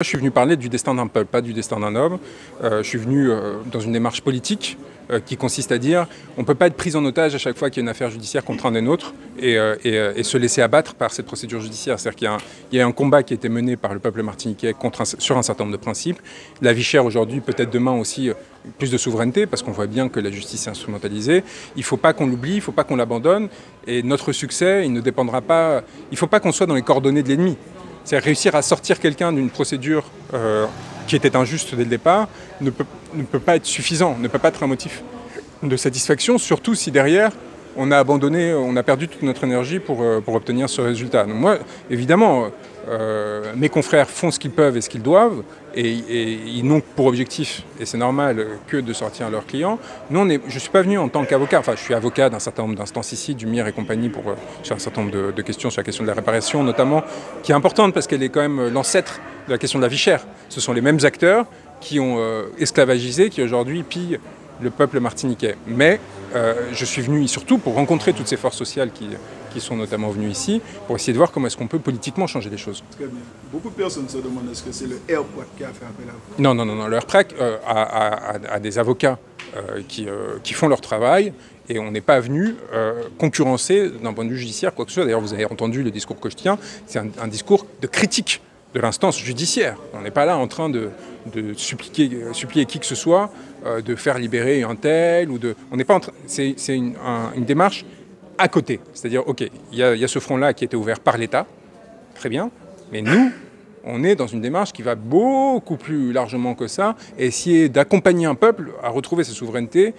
Je suis venu parler du destin d'un peuple, pas du destin d'un homme. Je suis venu dans une démarche politique qui consiste à dire on ne peut pas être pris en otage à chaque fois qu'il y a une affaire judiciaire contre un des nôtres et se laisser abattre par cette procédure judiciaire. C'est-à-dire qu'il y a un combat qui a été mené par le peuple martiniquais sur un certain nombre de principes. La vie chère aujourd'hui, peut-être demain aussi, plus de souveraineté, parce qu'on voit bien que la justice est instrumentalisée. Il ne faut pas qu'on l'oublie, il ne faut pas qu'on l'abandonne. Et notre succès, il ne dépendra pas... Il ne faut pas qu'on soit dans les coordonnées de l'ennemi. C'est réussir à sortir quelqu'un d'une procédure qui était injuste dès le départ ne peut pas être suffisant, ne peut pas être un motif de satisfaction, surtout si derrière on a abandonné, on a perdu toute notre énergie pour obtenir ce résultat. Donc moi, évidemment, mes confrères font ce qu'ils peuvent et ce qu'ils doivent, et ils n'ont pour objectif, et c'est normal, que de sortir leurs clients. Nous, je ne suis pas venu en tant qu'avocat, enfin je suis avocat d'un certain nombre d'instances ici, du MIR et compagnie, sur un certain nombre de questions, sur la question de la réparation notamment, qui est importante parce qu'elle est quand même l'ancêtre de la question de la vie chère. Ce sont les mêmes acteurs qui ont esclavagisé, qui aujourd'hui pillent le peuple martiniquais. Mais je suis venu surtout pour rencontrer toutes ces forces sociales qui sont notamment venues ici, pour essayer de voir comment est-ce qu'on peut politiquement changer les choses. Très bien. Beaucoup de personnes se demandent est-ce que c'est le AirPrac qui a fait appel à vous? Non. Le AirPrac a des avocats qui font leur travail, et on n'est pas venu concurrencer d'un point de vue judiciaire quoi que ce soit. D'ailleurs, vous avez entendu le discours que je tiens, c'est un discours de critique de l'instance judiciaire. On n'est pas là en train de supplier qui que ce soit de faire libérer un tel, on n'est pas en train... C'est une démarche à côté. C'est-à-dire, ok, il y a ce front-là qui a été ouvert par l'État, très bien, mais nous, on est dans une démarche qui va beaucoup plus largement que ça, et essayer d'accompagner un peuple à retrouver sa souveraineté,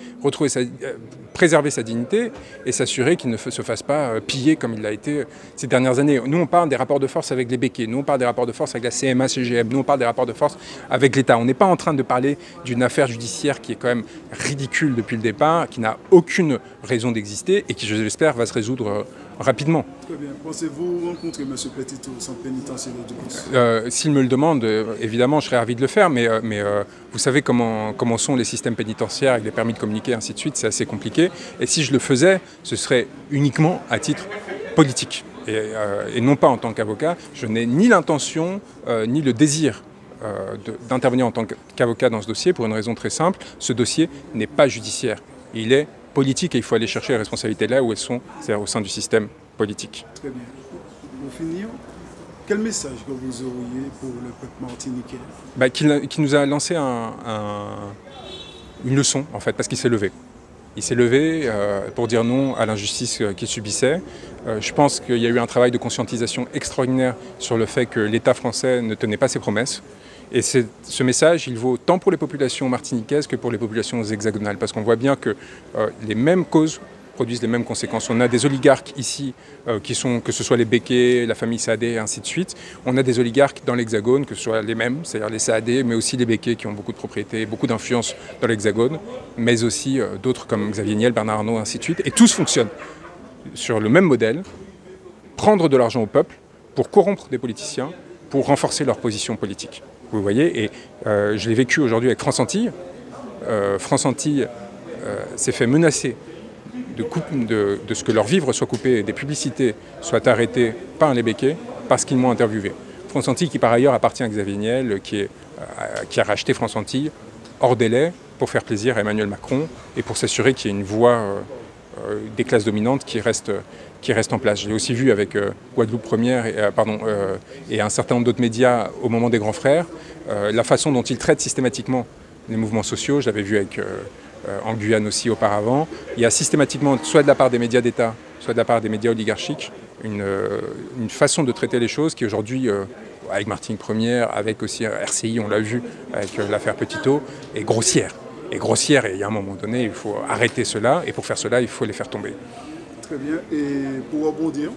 préserver sa dignité et s'assurer qu'il ne se fasse pas piller comme il l'a été ces dernières années. Nous, on parle des rapports de force avec les béquets, nous, on parle des rapports de force avec la CMA-CGM, nous, on parle des rapports de force avec l'État. On n'est pas en train de parler d'une affaire judiciaire qui est quand même ridicule depuis le départ, qui n'a aucune raison d'exister et qui, je l'espère, va se résoudre rapidement. Très bien. Pensez-vous rencontrer M. Petitot au centre pénitentiaire de S'il me le demande, évidemment, je serais ravi de le faire, mais vous savez comment sont les systèmes pénitentiaires avec les permis de communiquer, ainsi de suite, c'est assez compliqué. Et si je le faisais, ce serait uniquement à titre politique et non pas en tant qu'avocat. Je n'ai ni l'intention ni le désir d'intervenir en tant qu'avocat dans ce dossier pour une raison très simple. Ce dossier n'est pas judiciaire, il est politique et il faut aller chercher les responsabilités là où elles sont, c'est-à-dire au sein du système politique. Très bien. Pour finir, quel message que vous auriez pour le peuple martiniquais? Qu'il nous a lancé une leçon, en fait, parce qu'il s'est levé. Il s'est levé pour dire non à l'injustice qu'il subissait. Je pense qu'il y a eu un travail de conscientisation extraordinaire sur le fait que l'État français ne tenait pas ses promesses. Et ce message, il vaut tant pour les populations martiniquaises que pour les populations hexagonales, parce qu'on voit bien que les mêmes causes produisent les mêmes conséquences. On a des oligarques ici, que ce soit les Béquets, la famille Saadé, et ainsi de suite. On a des oligarques dans l'Hexagone, que ce soit les mêmes, c'est-à-dire les Saadé, mais aussi les Béquets qui ont beaucoup de propriétés, beaucoup d'influence dans l'Hexagone, mais aussi d'autres comme Xavier Niel, Bernard Arnault, ainsi de suite. Et tous fonctionnent sur le même modèle, prendre de l'argent au peuple pour corrompre des politiciens, pour renforcer leur position politique. Vous voyez, et je l'ai vécu aujourd'hui avec France Antilles. France Antilles s'est fait menacer de ce que leurs vivres soient coupés, des publicités soient arrêtées par les Béquets parce qu'ils m'ont interviewé. France Antilles qui par ailleurs appartient à Xavier Niel, qui a racheté France Antilles hors délai pour faire plaisir à Emmanuel Macron et pour s'assurer qu'il y ait une voix des classes dominantes qui reste en place. Je l'ai aussi vu avec Guadeloupe Première et un certain nombre d'autres médias au moment des grands frères. La façon dont ils traitent systématiquement les mouvements sociaux, je l'avais vu en Guyane aussi auparavant. Il y a systématiquement, soit de la part des médias d'État, soit de la part des médias oligarchiques, une façon de traiter les choses qui aujourd'hui, avec Martinique Première, avec aussi RCI, on l'a vu avec l'affaire Petitot, est grossière. Et il y a un moment donné, il faut arrêter cela, et pour faire cela, il faut les faire tomber. Très bien. Et pour rebondir,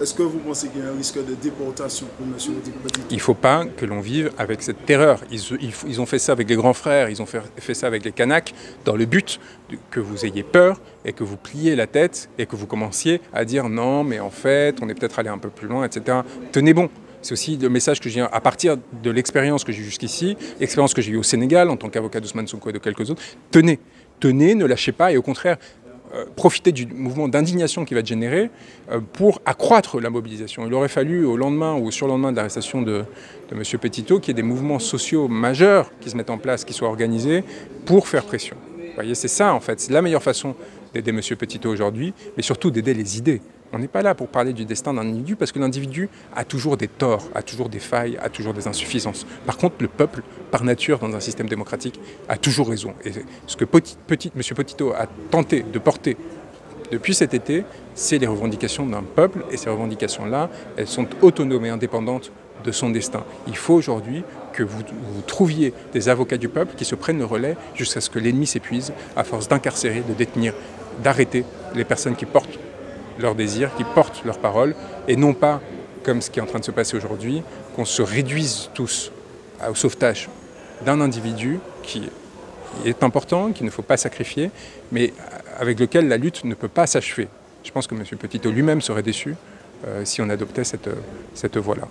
est-ce que vous pensez qu'il y a un risque de déportation pour M. Petitot? Il ne faut pas que l'on vive avec cette terreur. Ils ont fait ça avec les grands frères, ils ont fait ça avec les Kanaks, dans le but que vous ayez peur et que vous pliez la tête et que vous commenciez à dire non, mais en fait, on est peut-être allé un peu plus loin, etc. Tenez bon. C'est aussi le message que je viens, à partir de l'expérience que j'ai eue jusqu'ici, l'expérience que j'ai eue au Sénégal en tant qu'avocat d'Ousmane Sonko et de quelques autres. Tenez, ne lâchez pas et au contraire, profiter du mouvement d'indignation qui va être généré pour accroître la mobilisation. Il aurait fallu au lendemain ou au surlendemain de l'arrestation de M. Petitot qu'il y ait des mouvements sociaux majeurs qui se mettent en place, qui soient organisés pour faire pression. Vous voyez, c'est ça en fait, c'est la meilleure façon d'aider M. Petitot aujourd'hui, mais surtout d'aider les idées. On n'est pas là pour parler du destin d'un individu parce que l'individu a toujours des torts, a toujours des failles, a toujours des insuffisances. Par contre, le peuple, par nature, dans un système démocratique, a toujours raison. Et ce que M. Petitot a tenté de porter depuis cet été, c'est les revendications d'un peuple. Et ces revendications-là, elles sont autonomes et indépendantes de son destin. Il faut aujourd'hui que vous trouviez des avocats du peuple qui se prennent le relais jusqu'à ce que l'ennemi s'épuise à force d'incarcérer, de détenir, d'arrêter les personnes qui portent leurs désirs, qui portent leurs paroles, et non pas, comme ce qui est en train de se passer aujourd'hui, qu'on se réduise tous au sauvetage d'un individu qui est important, qu'il ne faut pas sacrifier, mais avec lequel la lutte ne peut pas s'achever. Je pense que M. Petitot lui-même serait déçu si on adoptait cette voie-là.